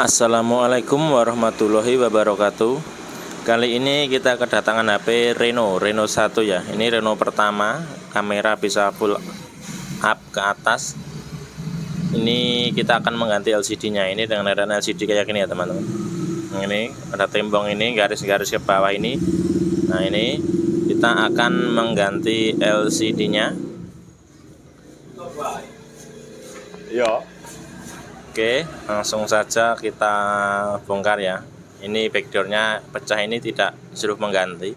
Assalamualaikum warahmatullahi wabarakatuh. Kali ini kita kedatangan HP Reno 1 ya. Ini Reno pertama, kamera bisa full up ke atas. Ini kita akan mengganti LCD-nya ini dengan layar LCD kayak gini ya teman-teman. Ini ada tembong ini, garis-garis ke bawah ini. Nah ini kita akan mengganti LCD-nya. Yo. Oke, langsung saja kita bongkar ya. Ini backdoornya pecah, ini tidak disuruh mengganti,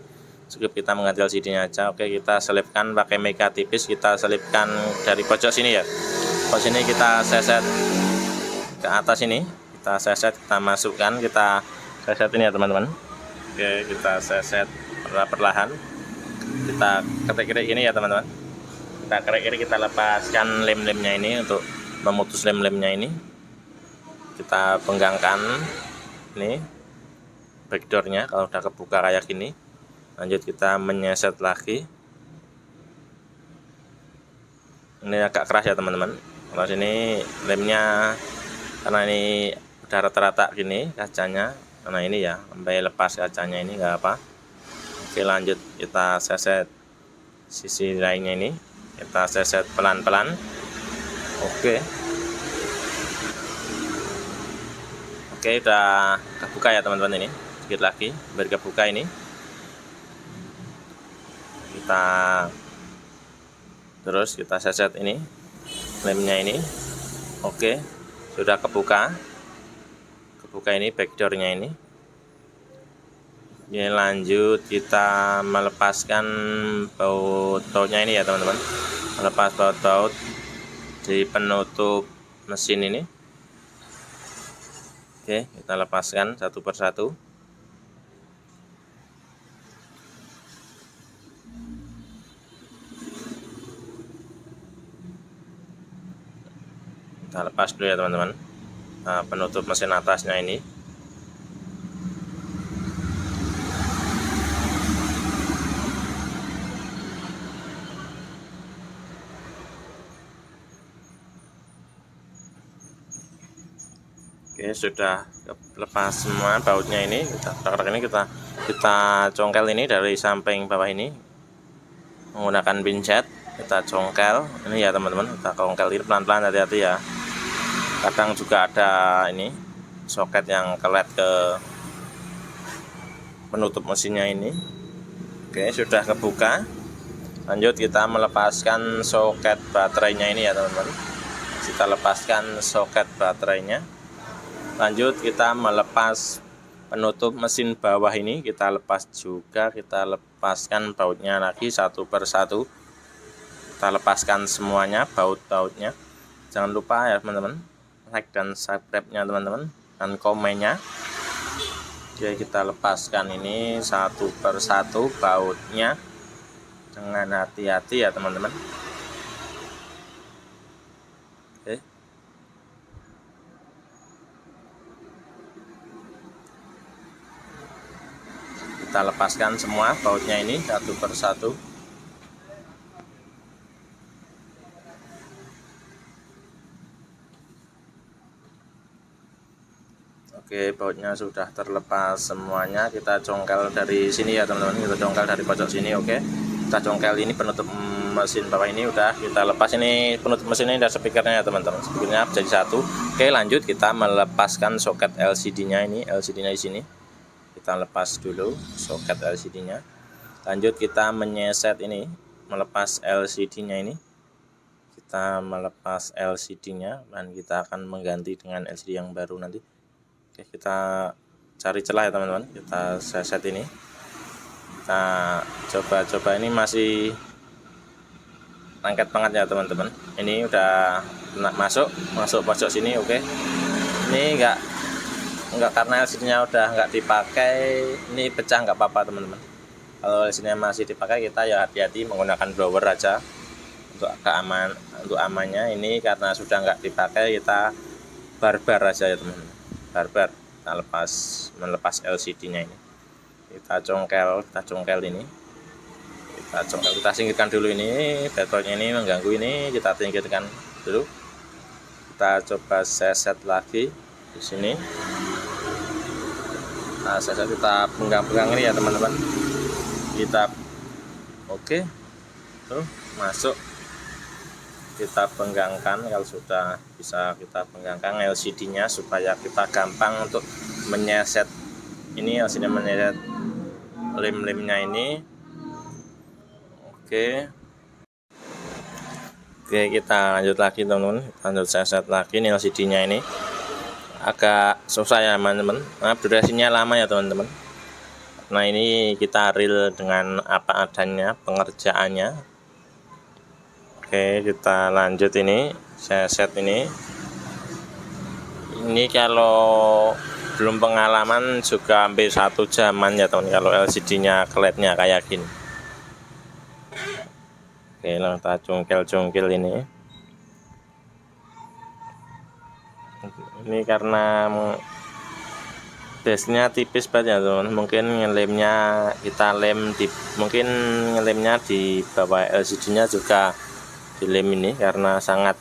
cukup kita mengganti LCD-nya aja. Oke, kita selipkan pakai mega tipis, kita selipkan dari pojok sini ya. Pojok sini kita seset ke atas ini, kita seset, kita masukkan, kita seset ini ya teman-teman. Oke, kita seset perlahan, kita kerik-kerik ini ya teman-teman. Kita kerik-kerik, kita lepaskan lem-lemnya ini untuk memutus lem-lemnya ini. Kita penggangkan ini backdoornya kalau udah kebuka kayak gini. Lanjut kita menyeset lagi. Ini agak keras ya teman-teman. Kalau sini lemnya, karena ini udah rata-rata gini kacanya, karena ini ya sampai lepas kacanya ini nggak apa. Oke, lanjut kita seset sisi lainnya ini, kita seset pelan-pelan. Oke, udah kebuka ya teman-teman. Ini sedikit lagi baru kebuka ini. Kita seset ini lemnya ini. Oke, sudah kebuka ini backdoornya ini. Ini lanjut kita melepaskan baut-bautnya ini ya teman-teman. Melepas baut-baut di penutup mesin ini. Oke, kita lepaskan satu persatu. Kita lepas dulu ya teman-teman. Nah, penutup mesin atasnya ini. Oke, sudah lepas semua bautnya ini. Kita congkel ini dari samping bawah ini menggunakan pincet. Kita congkel ini ya teman-teman. Kita congkel ini pelan-pelan, hati-hati ya. Kadang juga ada ini soket yang kelet ke penutup mesinnya ini. Oke, sudah kebuka. Lanjut kita melepaskan soket baterainya ini ya teman-teman. Kita lepaskan soket baterainya. Lanjut kita melepas penutup mesin bawah ini, kita lepas juga, kita lepaskan bautnya lagi satu persatu. Kita lepaskan semuanya baut-bautnya. Jangan lupa ya teman-teman, like dan subscribe-nya teman-teman, dan komennya. Oke, kita lepaskan ini satu persatu bautnya dengan hati-hati ya teman-teman. Oke, kita lepaskan semua bautnya ini satu persatu. Oke, bautnya sudah terlepas semuanya. Kita congkel dari sini ya teman-teman. Kita congkel dari pojok sini. Oke, kita congkel ini penutup mesin bawah ini udah kita lepas. Ini penutup mesin ini dan speakernya ya teman-teman. Speakernya jadi satu. Oke, lanjut kita melepaskan soket LCD-nya ini. LCD-nya di sini. Kita lepas dulu soket LCD-nya. Lanjut kita menyeset ini, melepas LCD-nya ini. Kita melepas LCD-nya dan kita akan mengganti dengan LCD yang baru nanti. Oke, kita cari celah ya teman-teman. Kita seset ini. Kita coba-coba, ini masih lengket banget ya teman-teman. Ini udah masuk pojok sini. Oke, ini enggak karena LCD-nya udah nggak dipakai, ini pecah nggak apa-apa teman-teman. Kalau LCD-nya masih dipakai, kita ya hati-hati menggunakan blower aja untuk amannya. Ini karena sudah nggak dipakai, kita barbar aja ya teman-teman. Barbar, kita melepas LCD-nya ini. Kita congkel ini. Kita singkirkan dulu ini, baterainya ini mengganggu ini, kita singkirkan dulu. Kita coba seset lagi. di sini. Nah, kita pegang-pegang ini ya teman-teman. Kita oke, tuh masuk. Kita penggangkan, kalau sudah bisa kita penggangkan LCD-nya supaya kita gampang untuk menyeset ini, LCD menyeset lem-lemnya ini. Oke, kita lanjut lagi teman-teman, lanjut set lagi nih LCD-nya ini. Agak susah ya teman-teman, nah, durasinya lama ya teman-teman. Nah, ini kita real dengan apa adanya pengerjaannya. Oke, kita lanjut ini, saya set ini. Ini kalau belum pengalaman juga hampir 1 jaman ya teman, kalau LCD-nya LED-nya kayak gini. Oke, kita congkel ini. Ini karena base-nya tipis banget ya teman, mungkin ngelemnya kita lem di, mungkin ngelemnya di bawah LCD-nya juga di lem ini karena sangat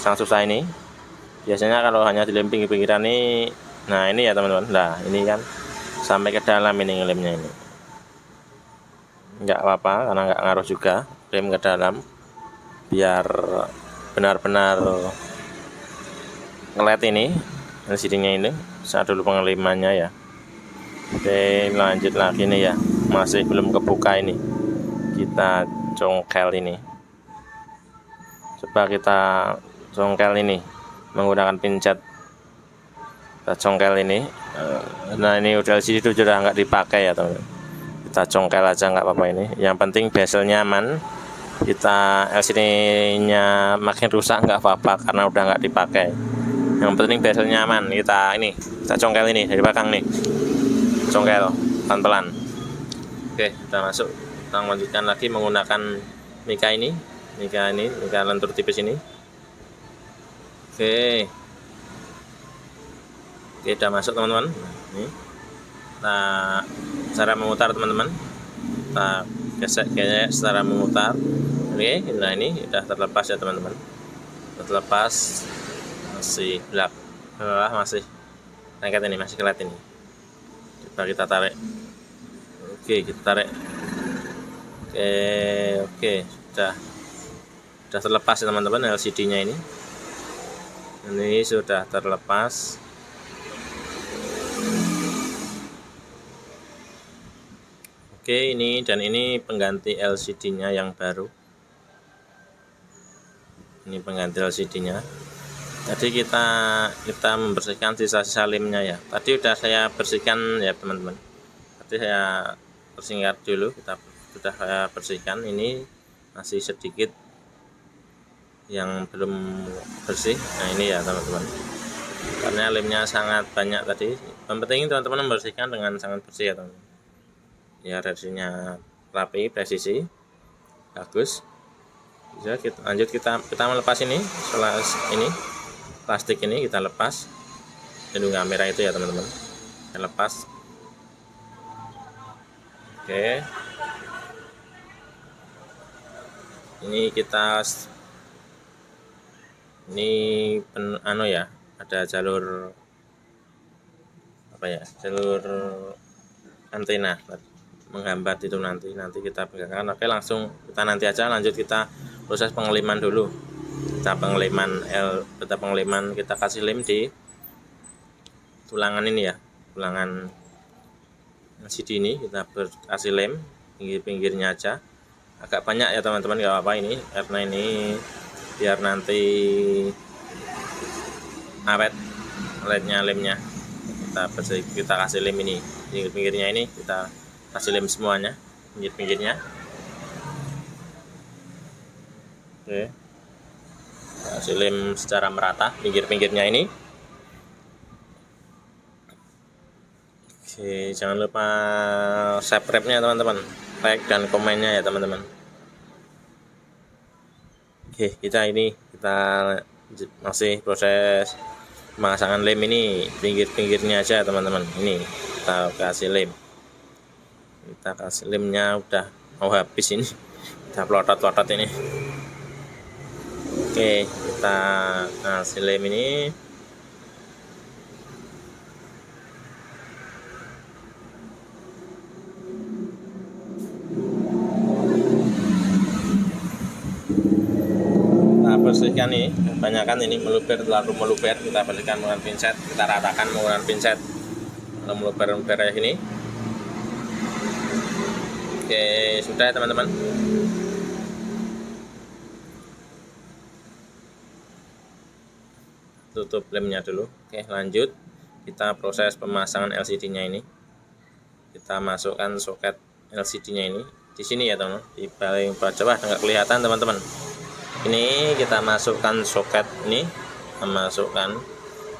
susah ini. Biasanya kalau hanya di lem pinggir-pinggiran ini, nah ini ya teman-teman, nah ini kan sampai ke dalam ini ngelemnya ini. Enggak apa-apa karena enggak ngaruh juga lem ke dalam, biar benar-benar ngelet ini LCD-nya ini. Saat dulu pengelemannya ya. Oke, lanjut lagi nih ya, masih belum kebuka ini, kita congkel ini. Coba kita congkel ini menggunakan pincet, kita congkel ini. Nah, ini udah LCD itu sudah nggak dipakai ya teman-teman, kita congkel aja nggak apa-apa ini. Yang penting bezelnya aman, kita LCD-nya makin rusak nggak apa-apa karena udah nggak dipakai. Yang penting bezelnya aman. Kita congkel ini dari belakang nih, congkel pelan-pelan. Oke, kita masuk. Kita lanjutkan lagi menggunakan mika lentur tipis ini. Oke, udah masuk teman-teman. Nah, cara memutar teman-teman, kita gesek secara memutar. Oke, nah ini sudah terlepas ya teman-teman, terlepas, masih gelap, masih lengket ini, masih kelet ini. Coba kita tarik. Oke, kita tarik. Oke, sudah terlepas ya teman-teman LCD-nya ini. Ini sudah terlepas. Oke, ini pengganti LCD-nya yang baru. Ini pengganti LCD-nya. Tadi kita membersihkan sisa-sisa lemnya ya. Tadi udah saya bersihkan ya teman-teman. Tadi saya persingkat dulu, sudah saya bersihkan. Ini masih sedikit yang belum bersih. Nah, ini ya teman-teman, karena lemnya sangat banyak tadi. Yang penting teman-teman membersihkan dengan sangat bersih ya teman-teman. Ya, reaksinya rapi, presisi, bagus. Bisa kita melepas ini, setelah ini plastik ini kita lepas, pelindung kamera itu ya teman-teman, kita lepas. Oke, ini ada jalur jalur antena menghambat itu, nanti kita pegangkan. Oke, langsung kita nanti aja lanjut, kita proses pengeliman dulu. Kita pengeliman, kita kasih lem di tulangan ini ya, tulangan LCD ini kita kasih lem pinggir-pinggirnya aja, agak banyak ya teman-teman, nggak apa-apa ini, karena ini biar nanti awet lemnya. Kita kasih lem ini pinggir-pinggirnya, ini kita kasih lem semuanya pinggir-pinggirnya. Oke, kasih lem secara merata pinggir-pinggirnya ini. Oke, jangan lupa subscribe-nya teman-teman, like dan komennya ya teman-teman. Oke, kita masih proses pemasangan lem ini, pinggir-pinggirnya aja teman-teman. Ini kita kasih lemnya udah mau habis ini, kita pelotot ini. Oke, kita kasih lem ini. Kita bersihkan nih, kebanyakan ini meluber, terlalu meluber, kita bersihkan menggunakan pinset, kita ratakan menggunakan pinset. Kalau meluber-meluber kayak ini. Oke, sudah teman-teman. Tutup lemnya dulu. Oke, lanjut kita proses pemasangan LCD-nya ini. Kita masukkan soket LCD-nya ini di sini ya teman-teman, di paling bawah, nggak kelihatan teman-teman. Ini kita masukkan soket ini, kita masukkan.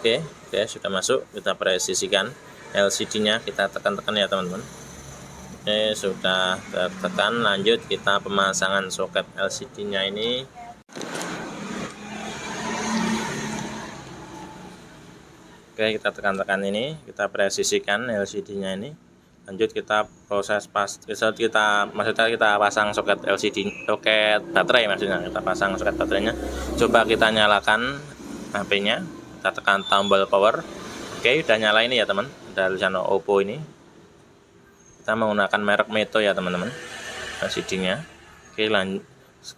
Oke, sudah masuk. Kita presisikan LCD-nya, kita tekan-tekan ya teman-teman. Oke, sudah tertekan. Lanjut kita pemasangan soket LCD-nya ini. Oke, kita tekan-tekan ini, kita presisikan LCD-nya ini. Lanjut kita proses maksudnya kita pasang soket LCD, soket baterai maksudnya, kita pasang soket baterainya. Coba kita nyalakan HP-nya, kita tekan tombol power. Oke, udah nyala ini ya teman, ada tulisan Oppo ini. Kita menggunakan merek Meto ya teman-teman, LCD-nya. Oke,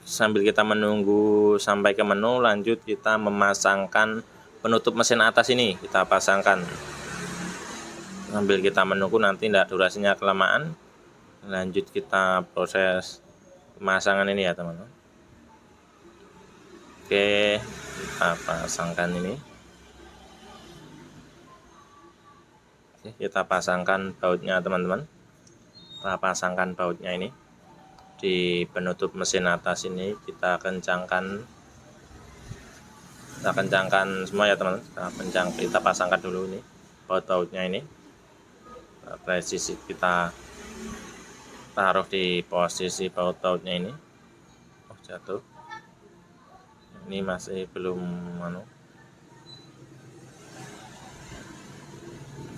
sambil kita menunggu sampai ke menu, lanjut kita memasangkan penutup mesin atas ini, kita pasangkan. Sambil kita menunggu, nanti tidak durasinya kelamaan. Lanjut kita proses pemasangan ini ya teman-teman. Oke, kita pasangkan ini. Oke, kita pasangkan bautnya teman-teman. Kita pasangkan bautnya ini di penutup mesin atas ini, kita kencangkan semua ya teman-teman. Kita pasangkan dulu ini baut-bautnya ini. Presisi kita taruh di posisi baut-bautnya ini. Oh, jatuh. Ini masih belum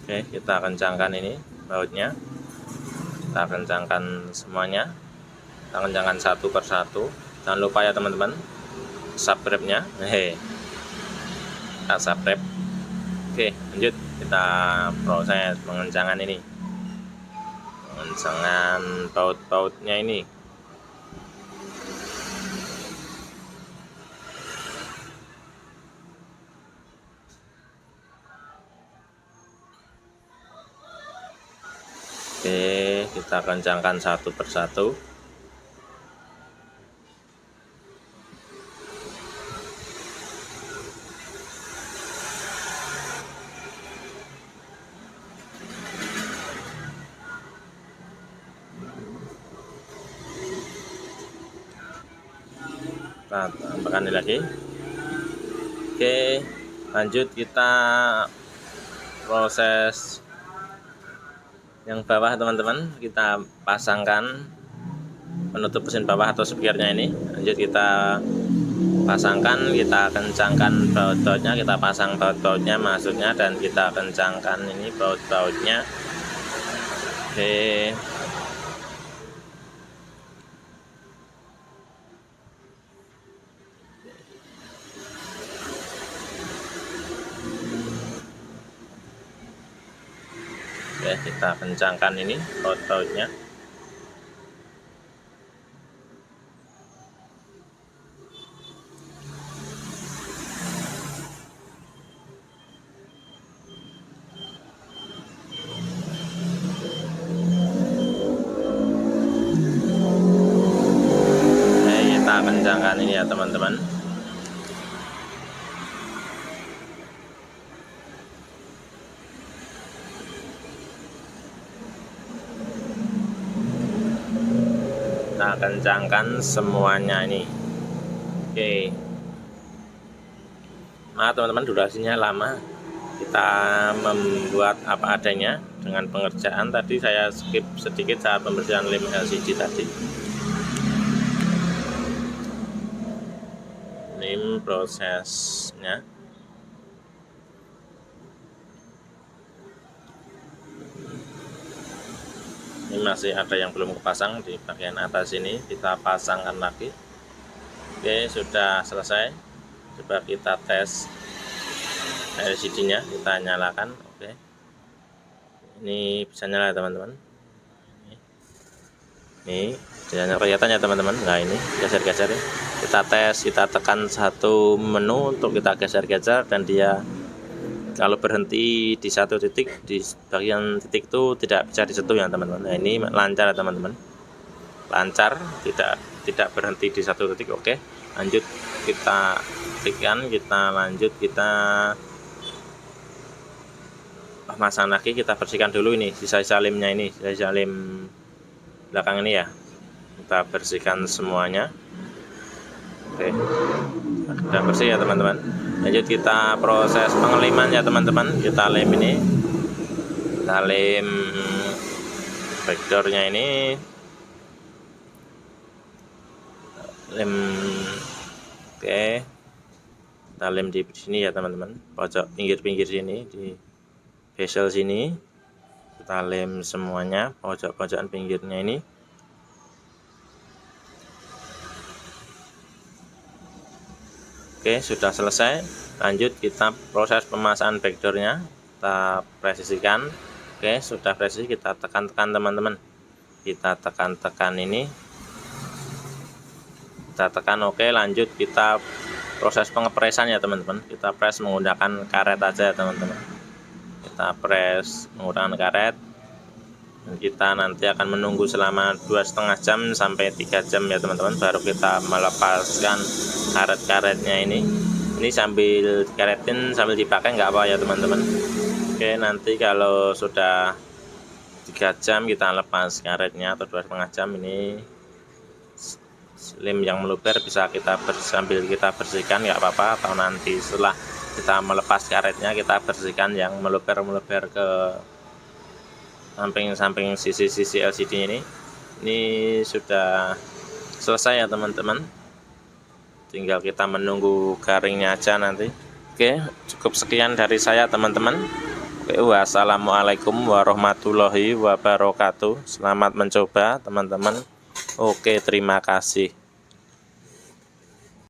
Oke, kita kencangkan ini bautnya. Kita kencangkan semuanya. Kita kencangkan satu persatu. Jangan lupa ya teman-teman, subscribe-nya. Kita subscribe. Oke, lanjut kita proses pengencangan ini, pengencangan baut-bautnya ini. Oke, kita kencangkan satu persatu. Kita tambahkan ini lagi. Oke, lanjut kita proses yang bawah teman-teman, kita pasangkan penutup mesin bawah atau spiernya ini. Lanjut kita pasangkan, kita kencangkan baut-bautnya, kita pasang baut-bautnya maksudnya, dan kita kencangkan ini baut-bautnya. Oke, kita kencangkan ini baut-bautnya. Kita kencangkan ini ya teman-teman. Kita kencangkan semuanya ini. Oke, nah teman-teman, durasinya lama, kita membuat apa adanya dengan pengerjaan. Tadi saya skip sedikit saat pembersihan lem LCD tadi. Ini prosesnya. Ini masih ada yang belum kepasang di bagian atas ini, kita pasangkan lagi. Oke, sudah selesai. Coba kita tes LCD-nya, kita nyalakan. Oke, ini bisa nyala teman-teman. Ini kelihatannya teman-teman. Nah, ini geser-geser ya. Kita tes, kita tekan satu menu untuk kita geser-geser, dan dia kalau berhenti di satu titik, di bagian titik itu tidak bisa disentuh ya teman-teman. Nah, ini lancar ya teman-teman, lancar, tidak berhenti di satu titik. Oke, lanjut kita tekan, kita lanjut, kita pasang lagi, kita bersihkan dulu ini sisa-sisa lemnya, ini sisa lem belakang ini ya, kita bersihkan semuanya. Oke, sudah bersih ya teman-teman. Lanjut kita proses pengeliman ya teman-teman. Kita lem ini, kita lem backdoornya ini, lem. Oke, kita lem di sini ya teman-teman, pojok pinggir-pinggir sini, di bezel sini kita lem semuanya, pojok-pojokan pinggirnya ini. Oke, sudah selesai. Lanjut kita proses pemasangan backdoornya, kita presisikan. Oke, sudah presisi, kita tekan-tekan teman-teman, kita tekan-tekan ini, kita tekan. Oke, lanjut kita proses pengepresan ya teman-teman. Kita press menggunakan karet aja ya teman-teman, kita press menggunakan karet, dan kita nanti akan menunggu selama 2,5 jam sampai 3 jam ya teman-teman, baru kita melepaskan karet-karetnya ini sambil dikaretin sambil dipakai nggak apa ya teman-teman. Oke, nanti kalau sudah 3 jam kita lepas karetnya, atau 2,5 jam, ini lem yang meluber bisa kita sambil kita bersihkan nggak apa-apa, atau nanti setelah kita melepas karetnya kita bersihkan yang meluber ke samping-samping sisi-sisi LCD ini. Ini sudah selesai ya teman-teman, tinggal kita menunggu garingnya aja nanti. Oke, cukup sekian dari saya teman-teman. Oke, wassalamualaikum warahmatullahi wabarakatuh. Selamat mencoba teman-teman. Oke, terima kasih.